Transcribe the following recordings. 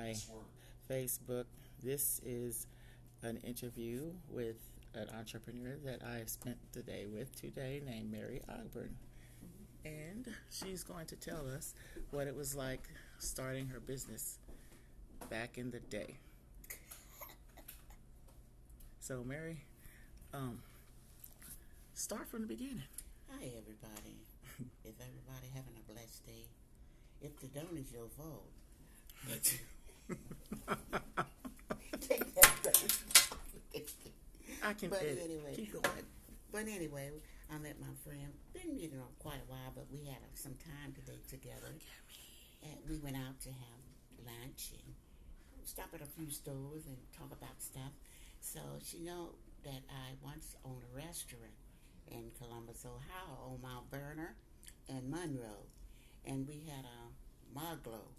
my Facebook. This is an interview with an entrepreneur that I spent the day with today named Mary Ogburn. And she's going to tell us what it was like starting her business back in the day. So, Mary, start from the beginning. Hi, everybody. Is everybody having a blessed day? If they don't, it's your fault. Take that back. I can edit. Anyway, Keep going. But anyway, I met my friend. Been quite a while, but we had some time today together. And we went out to have lunch and stop at a few stores and talk about stuff. So she know that I once owned a restaurant in Columbus, Ohio, on Mount Vernon and Monroe. And we had a Marglo.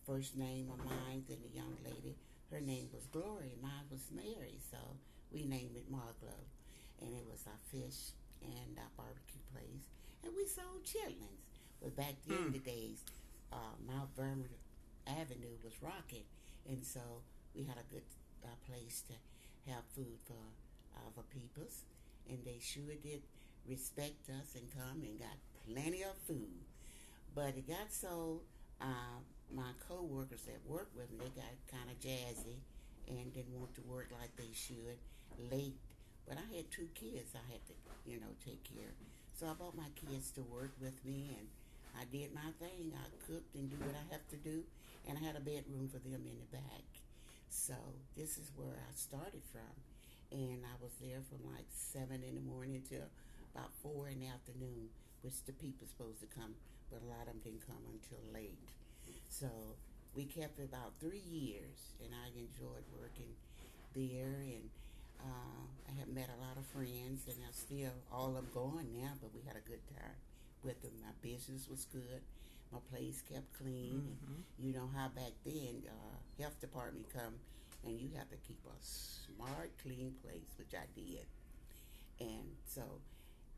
First name of mine, and the young lady, her name was Glory, mine was Mary, so we named it Marglo. And it was our fish and our barbecue place. And we sold chitlins. But back then, the days, Mount Vernon Avenue was rocking. And so we had a good place to have food for our peoples. And they sure did respect us and come and got plenty of food. But it got so, my co-workers that worked with me, they got kind of jazzy and didn't want to work like they should, late. But I had 2 kids I had to, take care. So I brought my kids to work with me, and I did my thing. I cooked and do what I have to do, and I had a bedroom for them in the back. So this is where I started from. And I was there from like 7 in the morning till about 4 in the afternoon, which the people supposed to come, but a lot of them didn't come until late. So we kept it about 3 years, and I enjoyed working there, and I have met a lot of friends, and I still, all of them going now, but we had a good time with them. My business was good. My place kept clean. Mm-hmm. And you know how back then, health department come, and you have to keep a smart, clean place, which I did. And so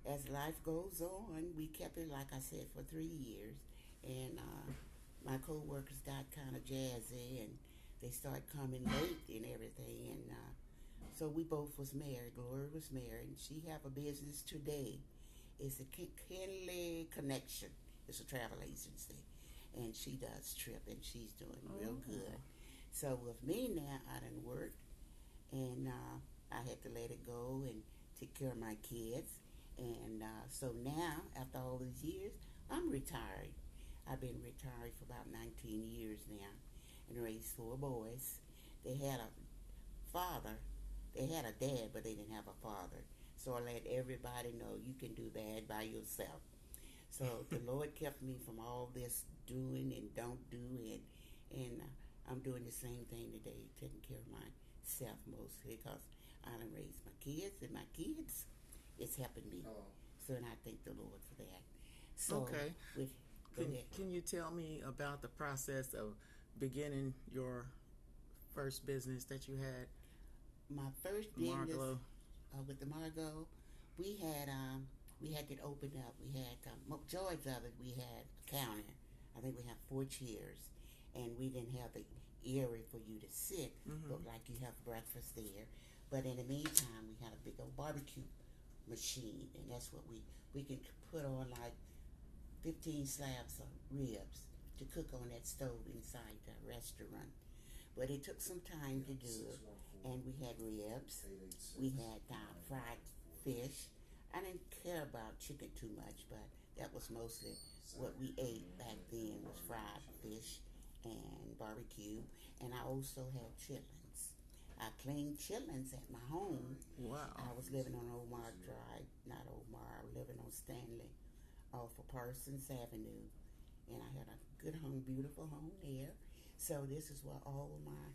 as life goes on, we kept it, like I said, for 3 years. And my co-workers got kind of jazzy, and they started coming late and everything. And so we both was married. Gloria was married, and she have a business today. It's a Kinley Connection. It's a travel agency, and she does trip, and she's doing real good. So with me now, I done worked, and I had to let it go and take care of my kids. And so now, after all these years, I'm retired. I've been retired for about 19 years now and raised 4 boys. They had a father. They had a dad, but they didn't have a father. So I let everybody know you can do bad by yourself. So the Lord kept me from all this doing and don't do, and I'm doing the same thing today, taking care of myself mostly, because I done raised my kids, and my kids is helping me. So, and I thank the Lord for that. So, Okay. Can you tell me about the process of beginning your first business that you had? My first business Marglo. With the Margot, we had it opened up. We had majority of it. We had a counter. I think we had 4 chairs, and we didn't have the area for you to sit, but like you have breakfast there. But in the meantime, we had a big old barbecue machine, and that's what we can put on like 15 slabs of ribs to cook on that stove inside the restaurant. But it took some time to do it. And we had ribs. We had fried fish. I didn't care about chicken too much, but that was mostly what we ate back then, was fried fish and barbecue. And I also had chitlins. I cleaned chitlins at my home. Wow. I was living on Omar Drive, not Omar. I was living on Stanley off of Parsons Avenue. And I had a good home, beautiful home there. So this is where all of my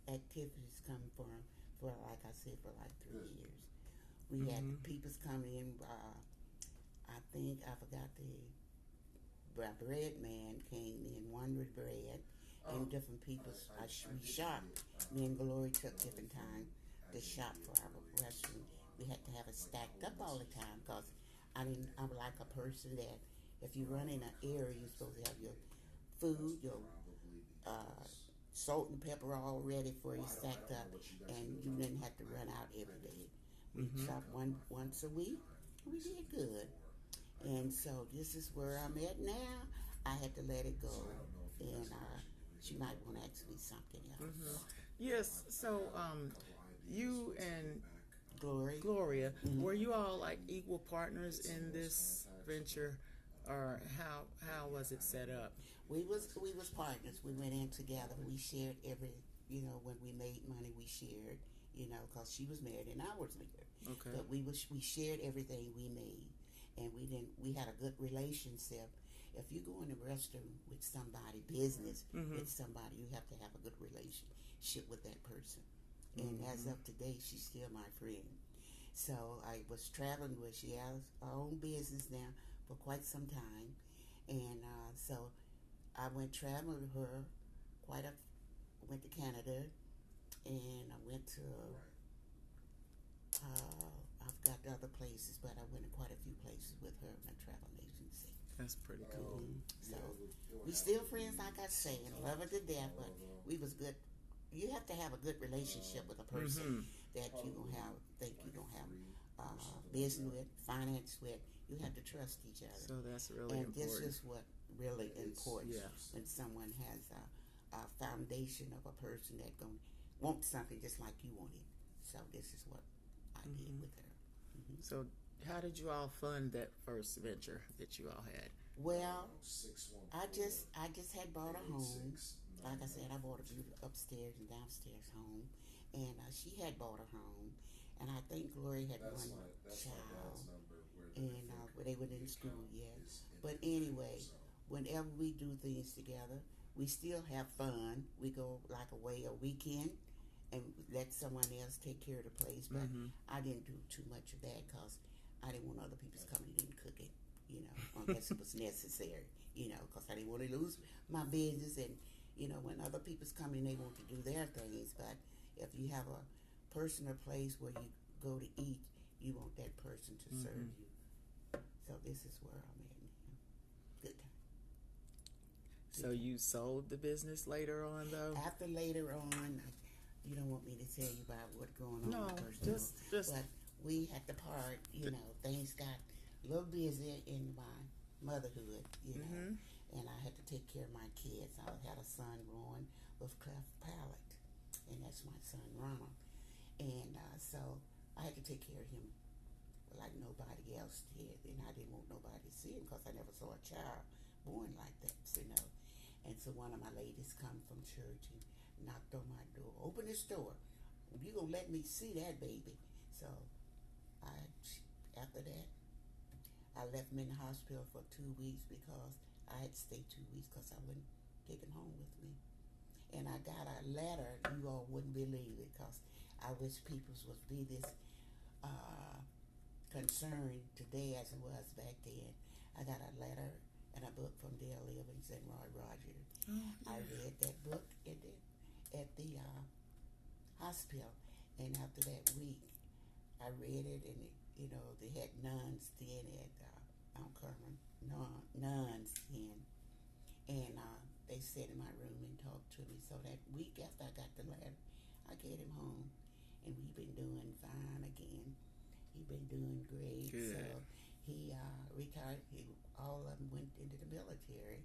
activities come from, for like I said, for like 3 years. We had people's coming in. I think I forgot the bread man came in, one with bread, and different people's. We shopped. Me and Glory took different time to shop for our restaurant. We had to have it stacked up all the time, because I'm like a person that if you run in an area, you're supposed to have your food, your salt and pepper all ready for you, stacked up, and you didn't have to run out every day. We shop once a week. We did good, and so this is where I'm at now. I had to let it go, and she might want to ask me something else. Yes. So, you and Gloria. were you all like equal partners in this venture, or how was it set up? We was partners. We went in together. We shared every, when we made money, we shared, because she was married and I was married. Okay. But we shared everything we made, and we had a good relationship. If you go in a restaurant with somebody, business with somebody, you have to have a good relationship with that person. And as of today, she's still my friend. So I was traveling with. She has her own business now for quite some time, and so I went traveling with her. Went to Canada, and I went to I've got other places, but I went to quite a few places with her in a travel agency. That's pretty cool. So we still friends, like I say, and love her to death. But we was good. You have to have a good relationship with a person that you gonna have business with, finance with. You have to trust each other. So that's really and important. this is what really important. Yeah. When someone has a foundation of a person that gonna want something just like you want it. So this is what I did with her. So how did you all fund that first venture that you all had? Well, I just had bought a home. Like I said, I bought a beautiful upstairs and downstairs home, and she had bought a home, and I think Gloria had one child, and they were in school yet. But anyway, whenever we do things together, we still have fun. We go like away a weekend and let someone else take care of the place. But I didn't do too much of that because I didn't want other people's coming in and cooking, unless it was necessary, because I didn't want to lose my business. And, when other people's coming, they want to do their things. But if you have a person or place where you go to eat, you want that person to serve you. So this is where I'm at now. Good time. So you sold the business later on, though? After later on, you don't want me to tell you about what's going on. No, just. But we had to part. Things got a little busy in my motherhood. And I had to take care of my kids. I had a son growing with cleft palate, and that's my son Ronald. And so I had to take care of him like nobody else did, and I didn't want nobody to see him because I never saw a child born like that, And so one of my ladies come from church and knocked on my door. Open this door. You gonna let me see that baby? So after that, I left him in the hospital for 2 weeks because I had to stay 2 weeks because I wouldn't take him home with me. And I got a letter, you all wouldn't believe it, because I wish people would be this concerned today as it was back then. I got a letter and a book from Dale Evans and Roy Rogers. I read that book at the hospital, and after that week, I read it, and they had nuns then at Mount Carmel, nuns then, and they sat in my room and talked to me. So that week after I got the letter, I get him home, and we've been doing fine again. He's been doing great. Good. So he retired. All of them went into the military,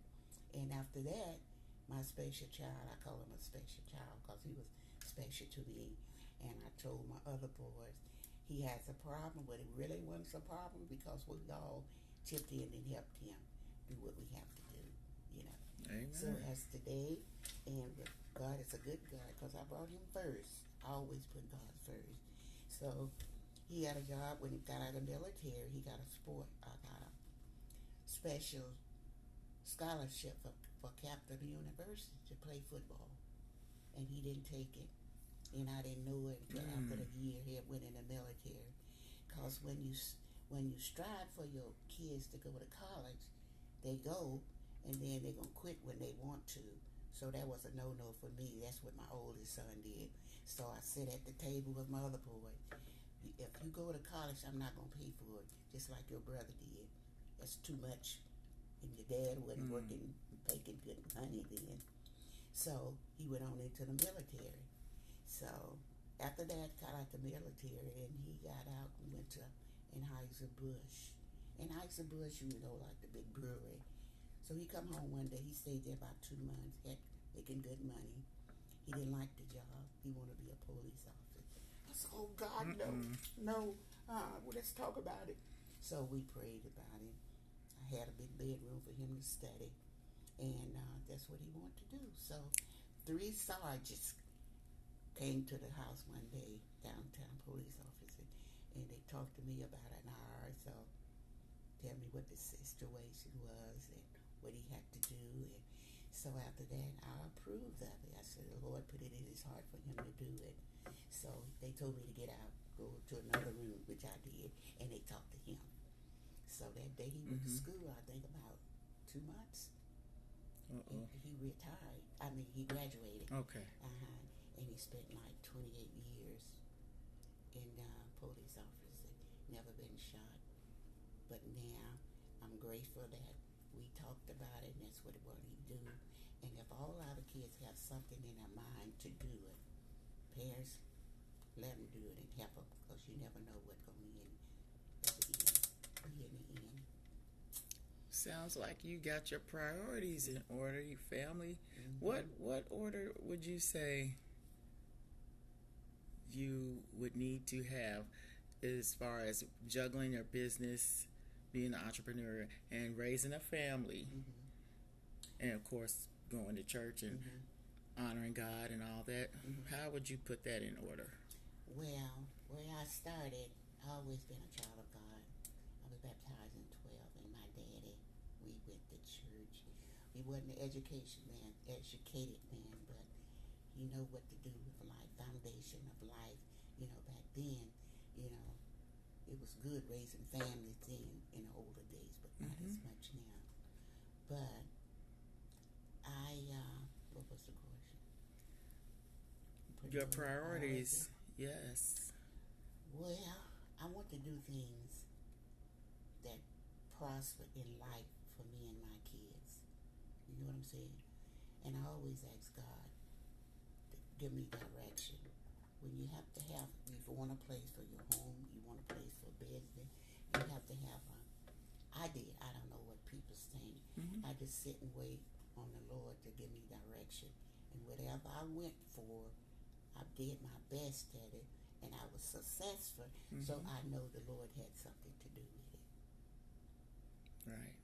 and after that, my special child, I call him a special child because he was special to me. And I told my other boys, he has a problem, but it really wasn't a problem because we all chipped in and helped him do what we have to do, Amen. So as today, and God is a good God because I brought him first. I always put God first. So he had a job when he got out of the military. He got a special scholarship for Captain University to play football, and he didn't take it. And I didn't know it until after the year he had went in the military. Because when you strive for your kids to go to college, they go, and then they're going to quit when they want to. So that was a no-no for me. That's what my oldest son did. So I sit at the table with my other boy. If you go to college, I'm not going to pay for it, just like your brother did. That's too much. And your dad wasn't working, making good money then. So he went on into the military. So after that, got out the military, and he got out and went to Anheuser-Busch. Anheuser-Busch, you know, like the big brewery. So he come home one day. He stayed there about 2 months, making good money. He didn't like the job. He wanted to be a police officer. I said, "Oh God, no. Well, let's talk about it." So we prayed about it. I had a big bedroom for him to study, and that's what he wanted to do. So 3 sergeants came to the house one day, downtown police officer, and they talked to me about an hour or so, tell me what the situation was and what he had to do. And so after that, I approved of it. I said the Lord put it in his heart for him to do it. So they told me to get out, go to another room, which I did, and they talked to him. So that day he went to school, I think about 2 months. He retired. I mean, he graduated. Okay. And he spent like 28 years in police office and never been shot. But now I'm grateful that we talked about it, and that's what he do. And if all our kids have something in their mind to do it, parents, let them do it and help them, because you never know what's going to be in the end. Sounds like you got your priorities in order, your family. What order would you say you would need to have as far as juggling your business, being an entrepreneur, and raising a family, and of course going to church and honoring God and all that? How would you put that in order? Well, where I started, I always been a child of God. I was baptized in 12, and my daddy, we went to church. He wasn't an educated man, but he knew what to do with life, foundation of life. You know, back then, you know, it was good raising families in the older days, but not as much now. But what was the question? Your priorities, yes. Well, I want to do things that prosper in life for me and my kids. You know what I'm saying? And I always ask God to give me direction. When you have to have, if you want a place for your home, you want a place for business, you have to have I don't know what people think. I just sit and wait on the Lord to give me direction. And whatever I went for, I did my best at it, and I was successful. So I know the Lord had something to do with it. Right.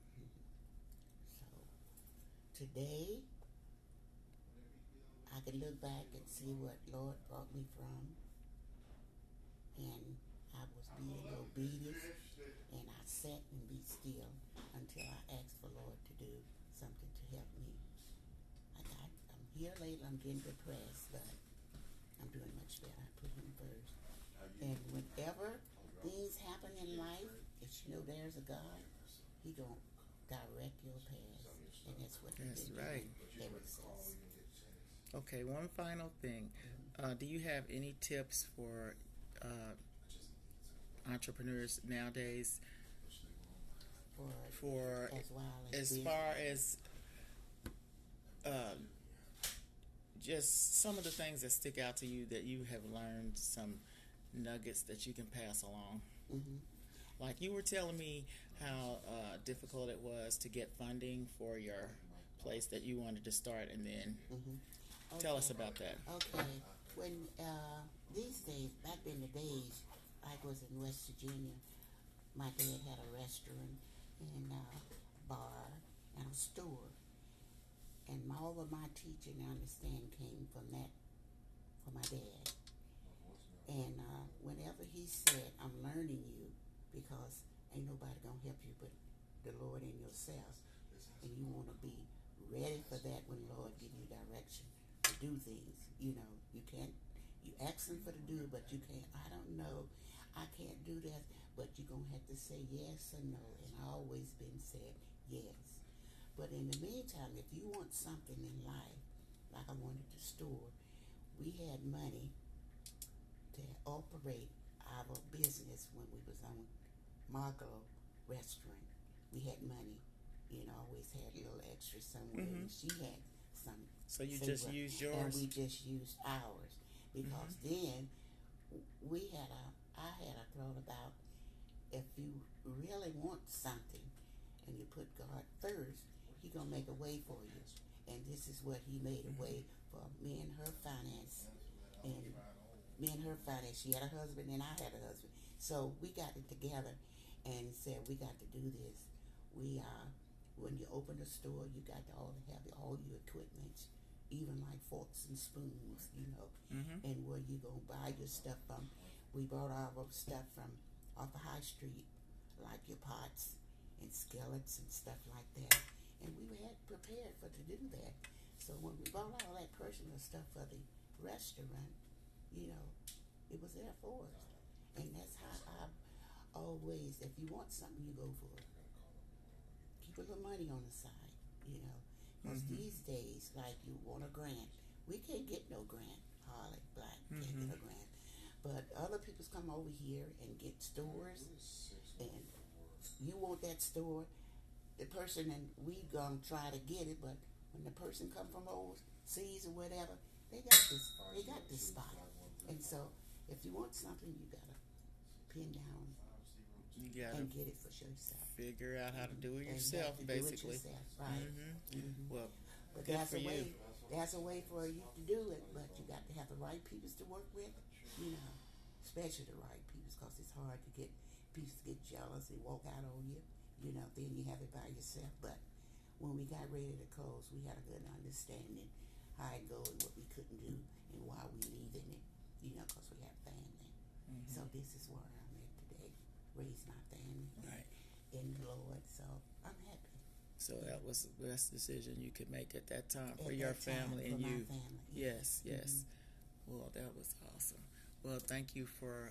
So today, I can look back and see what Lord brought me from, and I was being obedient, and I sat and be still until I asked for Lord to do something to help me. I'm here lately, I'm getting depressed, but I'm doing much better. I put him first. And whenever things happen in life, if you know there's a God, he gonna direct your path, and that's what That's right. Ever since. Okay, one final thing. Do you have any tips for entrepreneurs nowadays for as far as just some of the things that stick out to you that you have learned, some nuggets that you can pass along? Like you were telling me how difficult it was to get funding for your place that you wanted to start, and then tell us about that. Okay. When these days, back in the days, I was in West Virginia. My dad had a restaurant and a bar and a store, and all of my teaching, I understand, came from that, from my dad. And whenever he said, "I'm learning you," because ain't nobody gonna help you but the Lord and yourself, and you want to be ready for that when the Lord give you direction to do things. You know, you can't, you ask him for to do it, but you can't, I don't know, I can't do that, but you're going to have to say yes or no, and I always been said yes. But in the meantime, if you want something in life, like I wanted the store, we had money to operate our business when we was on Margot restaurant. We had money, you know, always had a little extra somewhere. And she had some So you See just what- used And yours? we just used ours because then I had a thought about if you really want something and you put God first, He gonna make a way for you. And this is what He made a way for me and her finance. And me and her finance, she had a husband and I had a husband. So we got it together and said we got to do this. We when you open a store, you got to have all your equipment, even like forks and spoons, you know, and where you gonna buy your stuff from. We bought our stuff from off the high street, like your pots and skillets and stuff like that. And we had prepared for to do that. So when we bought all that personal stuff for the restaurant, you know, it was there for us. And that's how I always, if you want something, you go for it. Keep a little money on the side, you know. Because these days, like you want a grant, we can't get no grant. Harley Black can't get a grant. But other people's come over here and get stores, and you want that store, the person, and we gonna try to get it, but when the person come from overseas or whatever, they got this spot. And so if you want something, you gotta pin down You gotta and get it for yourself. figure out how to do it And you yourself, have to basically. do it yourself, right? Well, But good that's for a way. you. That's a way for you to do it, but you got to have the right people to work with, you know, especially the right people, because it's hard to get people to get jealous and walk out on you, you know. Then you have it by yourself. But when we got ready to close, we had a good understanding how it go and what we couldn't do and why we leaving it, you know, because we have family. So this is where I'm at today, raise my family Right. in the Lord. So I'm happy. So that was the best decision you could make at that time for At your that time, family for and my you. family. Yes, yes. Well, that was awesome. Well, thank you for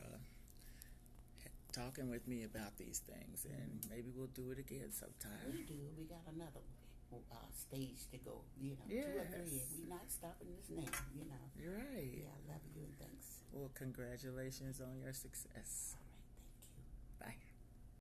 talking with me about these things, and maybe we'll do it again sometime. We do. We got another stage to go. You know, 2 or 3. Yes. We're not stopping this now. You know. You're right. Yeah, I love you and thanks. Well, congratulations on your success.